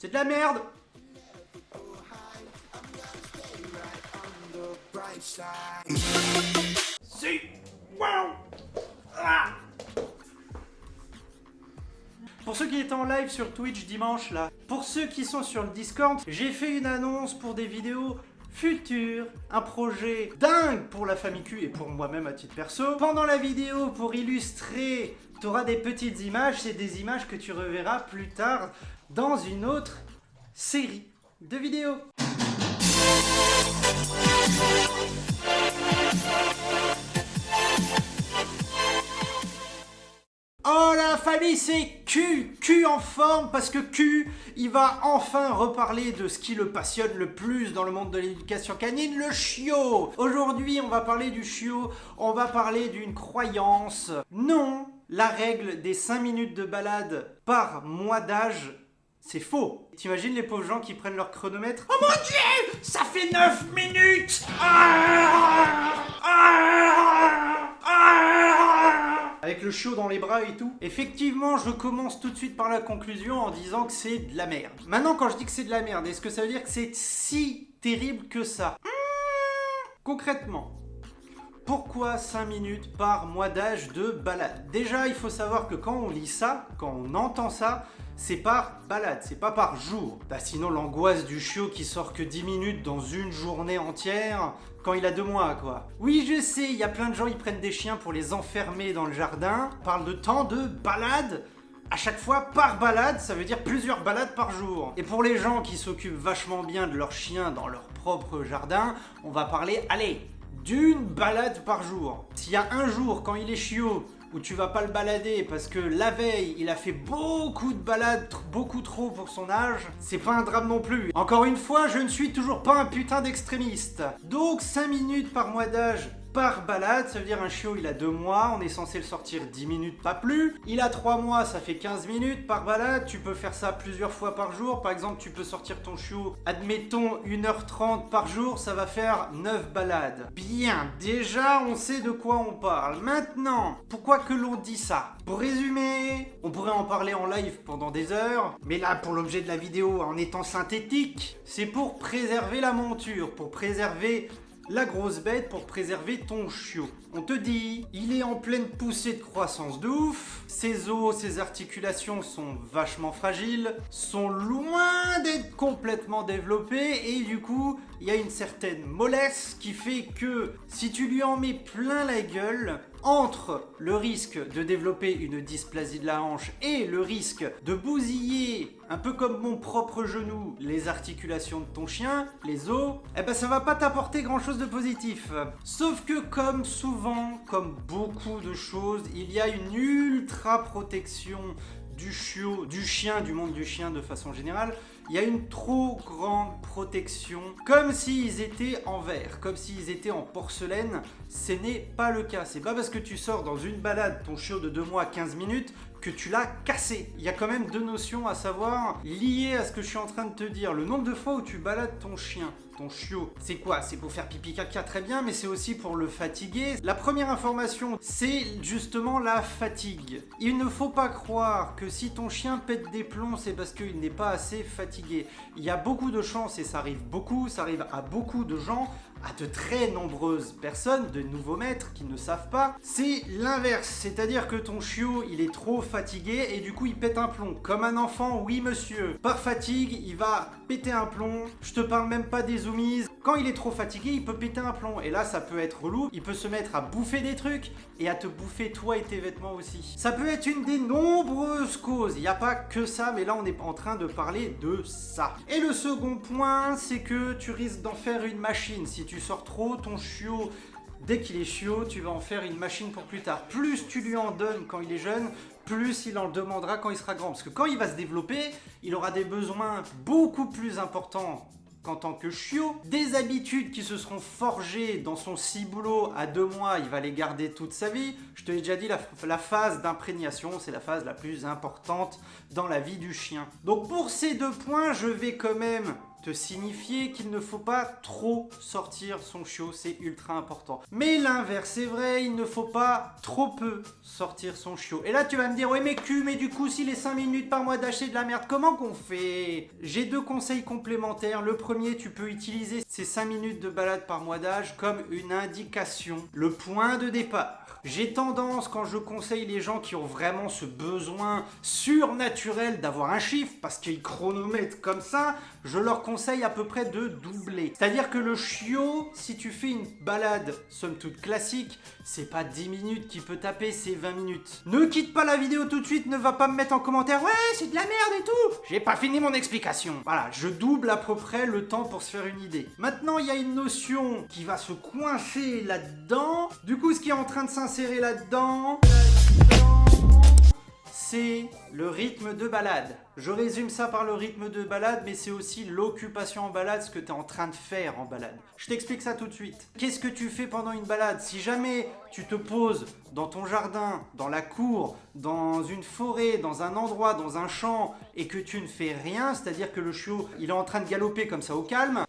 C'est de la merde. Si. Wow. Ah. Pour ceux qui étaient en live sur Twitch dimanche là, pour ceux qui sont sur le Discord, j'ai fait une annonce pour des vidéos futures, un projet dingue pour la famille Q et pour moi-même à titre perso. Pendant la vidéo, pour illustrer, tu auras des petites images, c'est des images que tu reverras plus tard dans une autre série de vidéos. Oh la famille, c'est Q en forme parce que Q, il va enfin reparler de ce qui le passionne le plus dans le monde de l'éducation canine, le chiot. Aujourd'hui, on va parler du chiot, on va parler d'une croyance. Non, la règle des 5 minutes de balade par mois d'âge, c'est faux. T'imagines les pauvres gens qui prennent leur chronomètre? Oh mon Dieu, ça fait 9 minutes. Avec le chiot dans les bras et tout. Effectivement, je commence tout de suite par la conclusion en disant que c'est de la merde. Maintenant, quand je dis que c'est de la merde, est-ce que ça veut dire que c'est si terrible que ça? Concrètement, pourquoi 5 minutes par mois d'âge de balade? Déjà, il faut savoir que quand on lit ça, quand on entend ça, c'est par balade, c'est pas par jour. Bah sinon l'angoisse du chiot qui sort que 10 minutes dans une journée entière quand il a 2 mois quoi. Oui je sais, il y a plein de gens ils prennent des chiens pour les enfermer dans le jardin. On parle de temps de balade. À chaque fois par balade, ça veut dire plusieurs balades par jour. Et pour les gens qui s'occupent vachement bien de leurs chiens dans leur propre jardin, on va parler, allez, d'une balade par jour. S'il y a un jour quand il est chiot où tu vas pas le balader parce que la veille il a fait beaucoup de balades, beaucoup trop pour son âge, c'est pas un drame non plus. Encore une fois, je ne suis toujours pas un putain d'extrémiste. Donc 5 minutes par mois d'âge par balade, ça veut dire un chiot il a 2 mois, on est censé le sortir 10 minutes, pas plus. Il a 3 mois, ça fait 15 minutes par balade, tu peux faire ça plusieurs fois par jour. Par exemple, tu peux sortir ton chiot, admettons 1h30 par jour, ça va faire 9 balades. Bien, déjà on sait de quoi on parle. Maintenant, pourquoi que l'on dit ça? Pour résumer, on pourrait en parler en live pendant des heures, mais là pour l'objet de la vidéo, en étant synthétique, c'est pour préserver la monture, pour préserver la grosse bête, pour préserver ton chiot. On te dit, il est en pleine poussée de croissance de ouf, ses os, ses articulations sont vachement fragiles, sont loin d'être complètement développées et du coup, il y a une certaine mollesse qui fait que si tu lui en mets plein la gueule, entre le risque de développer une dysplasie de la hanche et le risque de bousiller, un peu comme mon propre genou, les articulations de ton chien, les os, eh ben ça va pas t'apporter grand chose de positif. Sauf que comme souvent, comme beaucoup de choses, il y a une ultra protection du chiot, du chien, du monde du chien de façon générale. Il y a une trop grande protection, comme s'ils étaient en verre, comme s'ils étaient en porcelaine. Ce n'est pas le cas. C'est pas parce que tu sors dans une balade ton chiot de 2 mois à 15 minutes que tu l'as cassé. Il y a quand même 2 notions à savoir liées à ce que je suis en train de te dire. Le nombre de fois où tu balades ton chien, ton chiot, c'est quoi? C'est pour faire pipi caca, très bien, mais c'est aussi pour le fatiguer. La première information, c'est justement la fatigue. Il ne faut pas croire que si ton chien pète des plombs, c'est parce qu'il n'est pas assez fatigué. Il y a beaucoup de chances, et ça arrive beaucoup, ça arrive à beaucoup de gens, à de très nombreuses personnes, de nouveaux maîtres qui ne savent pas, c'est l'inverse. C'est-à-dire que ton chiot, il est trop fatigué et du coup, il pète un plomb. Comme un enfant, oui monsieur. Par fatigue, il va péter un plomb. Je te parle même pas des zoomies. Quand il est trop fatigué, il peut péter un plomb. Et là, ça peut être relou. Il peut se mettre à bouffer des trucs et à te bouffer toi et tes vêtements aussi. Ça peut être une des nombreuses causes. Il n'y a pas que ça, mais là, on est en train de parler de ça. Et le second point, c'est que tu risques d'en faire une machine. Si tu sors trop ton chiot, dès qu'il est chiot, tu vas en faire une machine pour plus tard. Plus tu lui en donnes quand il est jeune, plus il en demandera quand il sera grand. Parce que quand il va se développer, il aura des besoins beaucoup plus importants qu'en tant que chiot. Des habitudes qui se seront forgées dans son ciboulot à 2 mois, il va les garder toute sa vie. Je te l'ai déjà dit, la phase d'imprégnation, c'est la phase la plus importante dans la vie du chien. Donc pour ces 2 points, je vais quand même te signifier qu'il ne faut pas trop sortir son chiot, c'est ultra important. Mais l'inverse est vrai, il ne faut pas trop peu sortir son chiot. Et là tu vas me dire, ouais mais mais du coup si les 5 minutes par mois d'âge c'est de la merde, comment qu'on fait? J'ai 2 conseils complémentaires. Le premier, tu peux utiliser ces 5 minutes de balade par mois d'âge comme une indication, le point de départ. J'ai tendance, quand je conseille les gens qui ont vraiment ce besoin surnaturel d'avoir un chiffre, parce qu'ils chronomètrent comme ça, je leur conseille à peu près de doubler. C'est-à-dire que le chiot, si tu fais une balade somme toute classique, c'est pas 10 minutes qu'il peut taper, c'est 20 minutes. Ne quitte pas la vidéo tout de suite, ne va pas me mettre en commentaire « Ouais, c'est de la merde et tout !» J'ai pas fini mon explication. Voilà, je double à peu près le temps pour se faire une idée. Maintenant, il y a une notion qui va se coincer là-dedans. Du coup, ce qui est en train de s'insérer là-dedans, c'est le rythme de balade. Je résume ça par le rythme de balade, mais c'est aussi l'occupation en balade, ce que tu es en train de faire en balade. Je t'explique ça tout de suite. Qu'est-ce que tu fais pendant une balade? Si jamais tu te poses dans ton jardin, dans la cour, dans une forêt, dans un endroit, dans un champ, et que tu ne fais rien, c'est-à-dire que le chiot, il est en train de galoper comme ça au calme,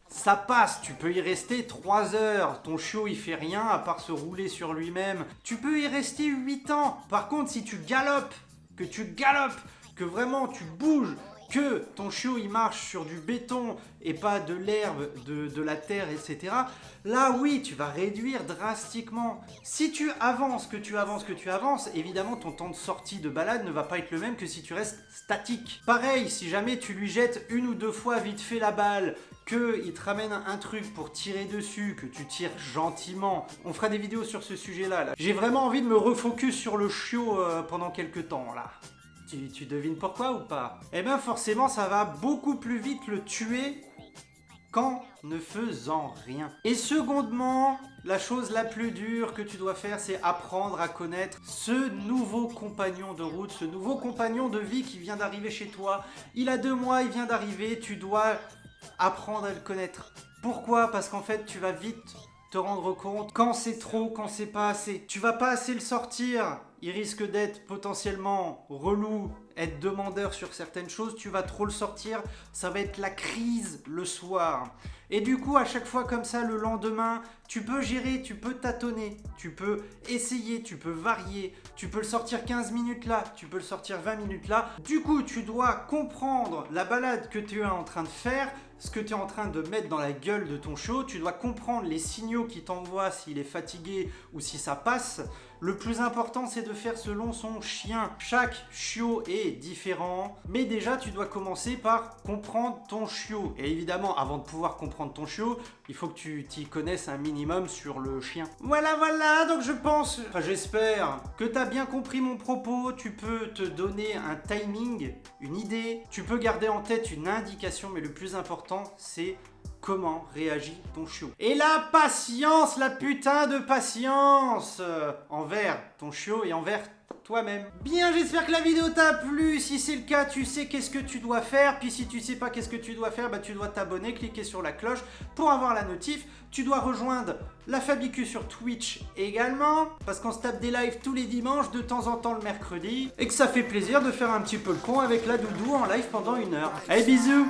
ça passe, tu peux y rester 3 heures, ton chiot il fait rien à part se rouler sur lui-même, tu peux y rester 8 ans. Par contre, si tu galopes, que vraiment tu bouges, que ton chiot il marche sur du béton et pas de l'herbe, de la terre, etc. Là oui, tu vas réduire drastiquement. Si tu avances, évidemment ton temps de sortie de balade ne va pas être le même que si tu restes statique. Pareil, si jamais tu lui jettes 1 ou 2 fois vite fait la balle, qu'il te ramène un truc pour tirer dessus, que tu tires gentiment. On fera des vidéos sur ce sujet-là. J'ai vraiment envie de me refocus sur le chiot pendant quelques temps, là. Tu devines pourquoi ou pas? Eh bien forcément, ça va beaucoup plus vite le tuer qu'en ne faisant rien. Et secondement, la chose la plus dure que tu dois faire, c'est apprendre à connaître ce nouveau compagnon de route, ce nouveau compagnon de vie qui vient d'arriver chez toi. Il a 2 mois, il vient d'arriver, tu dois apprendre à le connaître. Pourquoi? Parce qu'en fait, tu vas vite te rendre compte quand c'est trop, quand c'est pas assez. Tu vas pas assez le sortir, il risque d'être potentiellement relou, être demandeur sur certaines choses, tu vas trop le sortir, ça va être la crise le soir. Et du coup, à chaque fois comme ça, le lendemain, tu peux gérer, tu peux tâtonner, tu peux essayer, tu peux varier, tu peux le sortir 15 minutes là, tu peux le sortir 20 minutes là. Du coup, tu dois comprendre la balade que tu es en train de faire, ce que tu es en train de mettre dans la gueule de ton chiot, tu dois comprendre les signaux qui t'envoient s'il est fatigué ou si ça passe. Le plus important, c'est de faire selon son chien. Chaque chiot est différent, mais déjà, tu dois commencer par comprendre ton chiot. Et évidemment, avant de pouvoir comprendre ton chiot, il faut que tu t'y connaisses un minimum sur le chien. Voilà, donc je pense, j'espère que tu as bien compris mon propos. Tu peux te donner un timing, une idée. Tu peux garder en tête une indication, mais le plus important, c'est comment réagit ton chiot. Et la patience, la putain de patience envers ton chiot et envers toi-même. Bien, j'espère que la vidéo t'a plu. Si c'est le cas, tu sais qu'est-ce que tu dois faire. Puis si tu sais pas qu'est-ce que tu dois faire, bah tu dois t'abonner, cliquer sur la cloche pour avoir la notif. Tu dois rejoindre la Fabicu sur Twitch également, parce qu'on se tape des lives tous les dimanches, de temps en temps le mercredi, et que ça fait plaisir de faire un petit peu le con avec la doudou en live pendant 1 heure. Allez, bisous.